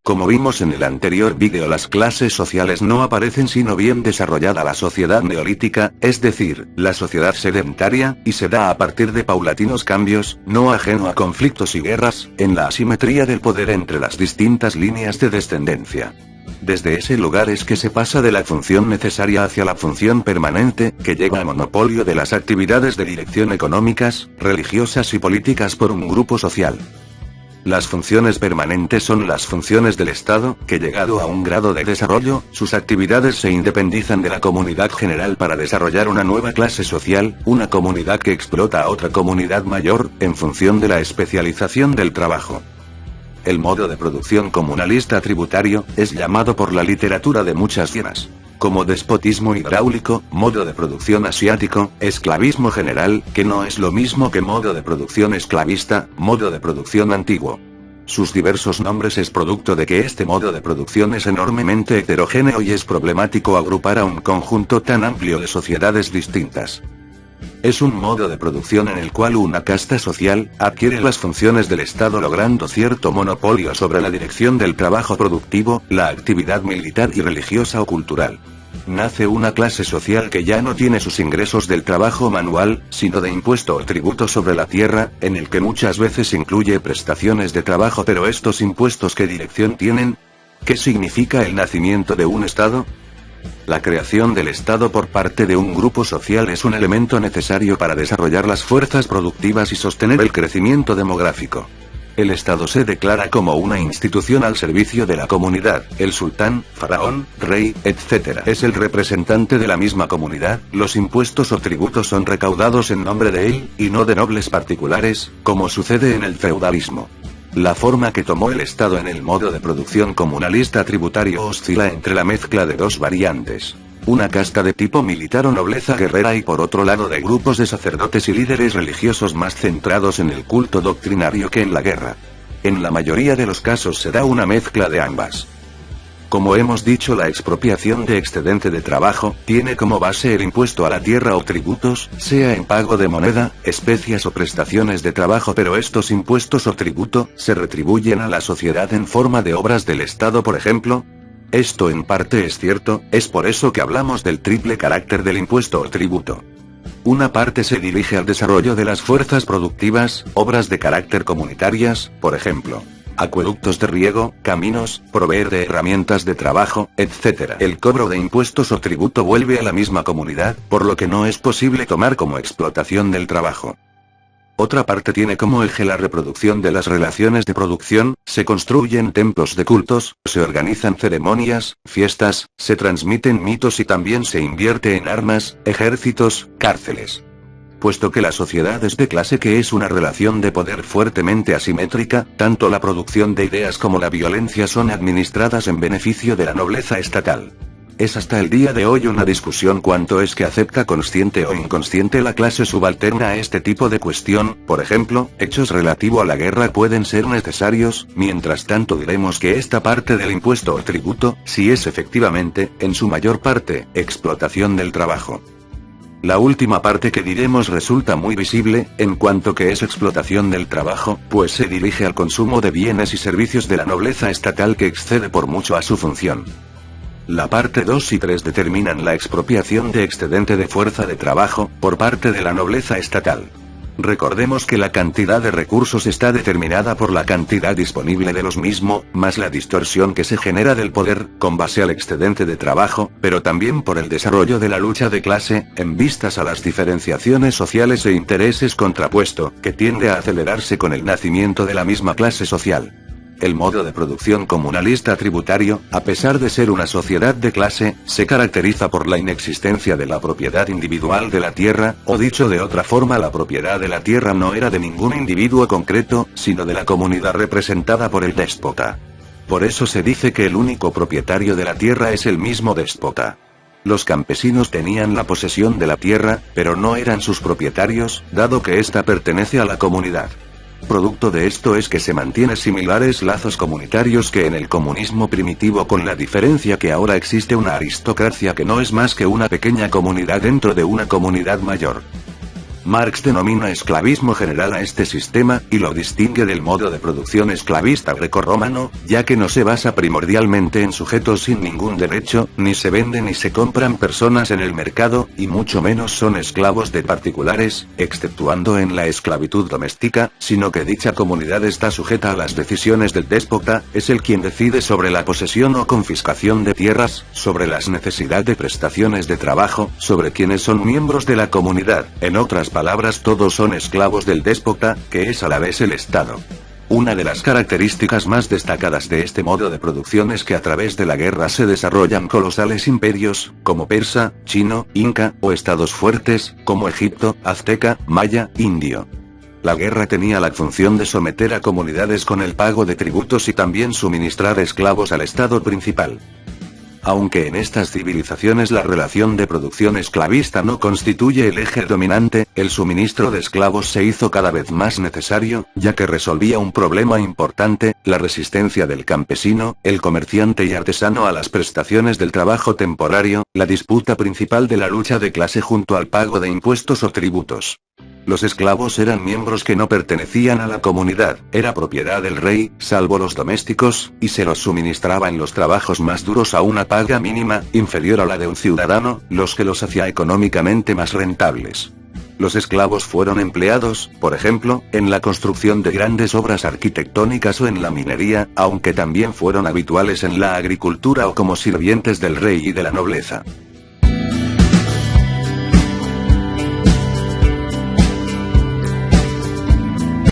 Como vimos en el anterior vídeo, las clases sociales no aparecen sino bien desarrollada la sociedad neolítica, es decir, la sociedad sedentaria, y se da a partir de paulatinos cambios, no ajeno a conflictos y guerras, en la asimetría del poder entre las distintas líneas de descendencia. Desde ese lugar es que se pasa de la función necesaria hacia la función permanente, que llega a monopolio de las actividades de dirección económicas, religiosas y políticas por un grupo social. Las funciones permanentes son las funciones del Estado, que llegado a un grado de desarrollo, sus actividades se independizan de la comunidad general para desarrollar una nueva clase social, una comunidad que explota a otra comunidad mayor, en función de la especialización del trabajo. El modo de producción comunalista tributario, es llamado por la literatura de muchas hienas como despotismo hidráulico, modo de producción asiático, esclavismo general, que no es lo mismo que modo de producción esclavista, modo de producción antiguo. Sus diversos nombres es producto de que este modo de producción es enormemente heterogéneo y es problemático agrupar a un conjunto tan amplio de sociedades distintas. Es un modo de producción en el cual una casta social adquiere las funciones del Estado logrando cierto monopolio sobre la dirección del trabajo productivo, la actividad militar y religiosa o cultural. Nace una clase social que ya no tiene sus ingresos del trabajo manual, sino de impuesto o tributo sobre la tierra, en el que muchas veces incluye prestaciones de trabajo. Pero estos impuestos, ¿qué dirección tienen? ¿Qué significa el nacimiento de un Estado? La creación del Estado por parte de un grupo social es un elemento necesario para desarrollar las fuerzas productivas y sostener el crecimiento demográfico. El Estado se declara como una institución al servicio de la comunidad. El sultán, faraón, rey, etc. es el representante de la misma comunidad. Los impuestos o tributos son recaudados en nombre de él, y no de nobles particulares, como sucede en el feudalismo. La forma que tomó el Estado en el modo de producción comunalista tributario oscila entre la mezcla de dos variantes. Una casta de tipo militar o nobleza guerrera y por otro lado de grupos de sacerdotes y líderes religiosos más centrados en el culto doctrinario que en la guerra. En la mayoría de los casos se da una mezcla de ambas. Como hemos dicho, la expropiación de excedente de trabajo tiene como base el impuesto a la tierra o tributos, sea en pago de moneda, especias o prestaciones de trabajo, pero estos impuestos o tributo se retribuyen a la sociedad en forma de obras del Estado, por ejemplo. Esto en parte es cierto, es por eso que hablamos del triple carácter del impuesto o tributo. Una parte se dirige al desarrollo de las fuerzas productivas, obras de carácter comunitarias, por ejemplo, acueductos de riego, caminos, proveer de herramientas de trabajo, etc. El cobro de impuestos o tributo vuelve a la misma comunidad, por lo que no es posible tomar como explotación del trabajo. Otra parte tiene como eje la reproducción de las relaciones de producción, se construyen templos de cultos, se organizan ceremonias, fiestas, se transmiten mitos y también se invierte en armas, ejércitos, cárceles. Puesto que la sociedad es de clase, que es una relación de poder fuertemente asimétrica, tanto la producción de ideas como la violencia son administradas en beneficio de la nobleza estatal. Es hasta el día de hoy una discusión cuánto es que acepta consciente o inconsciente la clase subalterna a este tipo de cuestión. Por ejemplo, hechos relativo a la guerra pueden ser necesarios, mientras tanto diremos que esta parte del impuesto o tributo, si es efectivamente, en su mayor parte, explotación del trabajo. La última parte que diremos resulta muy visible, en cuanto que es explotación del trabajo, pues se dirige al consumo de bienes y servicios de la nobleza estatal que excede por mucho a su función. La parte 2 y 3 determinan la expropiación de excedente de fuerza de trabajo, por parte de la nobleza estatal. Recordemos que la cantidad de recursos está determinada por la cantidad disponible de los mismos, más la distorsión que se genera del poder, con base al excedente de trabajo, pero también por el desarrollo de la lucha de clase, en vistas a las diferenciaciones sociales e intereses contrapuesto, que tiende a acelerarse con el nacimiento de la misma clase social. El modo de producción comunalista tributario, a pesar de ser una sociedad de clase, se caracteriza por la inexistencia de la propiedad individual de la tierra, o dicho de otra forma, la propiedad de la tierra no era de ningún individuo concreto, sino de la comunidad representada por el déspota. Por eso se dice que el único propietario de la tierra es el mismo déspota. Los campesinos tenían la posesión de la tierra, pero no eran sus propietarios, dado que ésta pertenece a la comunidad. Producto de esto es que se mantienen similares lazos comunitarios que en el comunismo primitivo, con la diferencia que ahora existe una aristocracia que no es más que una pequeña comunidad dentro de una comunidad mayor. Marx denomina esclavismo general a este sistema, y lo distingue del modo de producción esclavista grecorromano, ya que no se basa primordialmente en sujetos sin ningún derecho, ni se venden ni se compran personas en el mercado, y mucho menos son esclavos de particulares, exceptuando en la esclavitud doméstica, sino que dicha comunidad está sujeta a las decisiones del déspota, es el quien decide sobre la posesión o confiscación de tierras, sobre las necesidades de prestaciones de trabajo, sobre quienes son miembros de la comunidad, en otras palabras todos son esclavos del déspota, que es a la vez el Estado. Una de las características más destacadas de este modo de producción es que a través de la guerra se desarrollan colosales imperios, como persa, chino, inca, o estados fuertes, como Egipto, azteca, maya, indio. La guerra tenía la función de someter a comunidades con el pago de tributos y también suministrar esclavos al estado principal. Aunque en estas civilizaciones la relación de producción esclavista no constituye el eje dominante, el suministro de esclavos se hizo cada vez más necesario, ya que resolvía un problema importante, la resistencia del campesino, el comerciante y artesano a las prestaciones del trabajo temporario, la disputa principal de la lucha de clase junto al pago de impuestos o tributos. Los esclavos eran miembros que no pertenecían a la comunidad, era propiedad del rey, salvo los domésticos, y se los suministraba en los trabajos más duros a una paga mínima, inferior a la de un ciudadano, los que los hacía económicamente más rentables. Los esclavos fueron empleados, por ejemplo, en la construcción de grandes obras arquitectónicas o en la minería, aunque también fueron habituales en la agricultura o como sirvientes del rey y de la nobleza.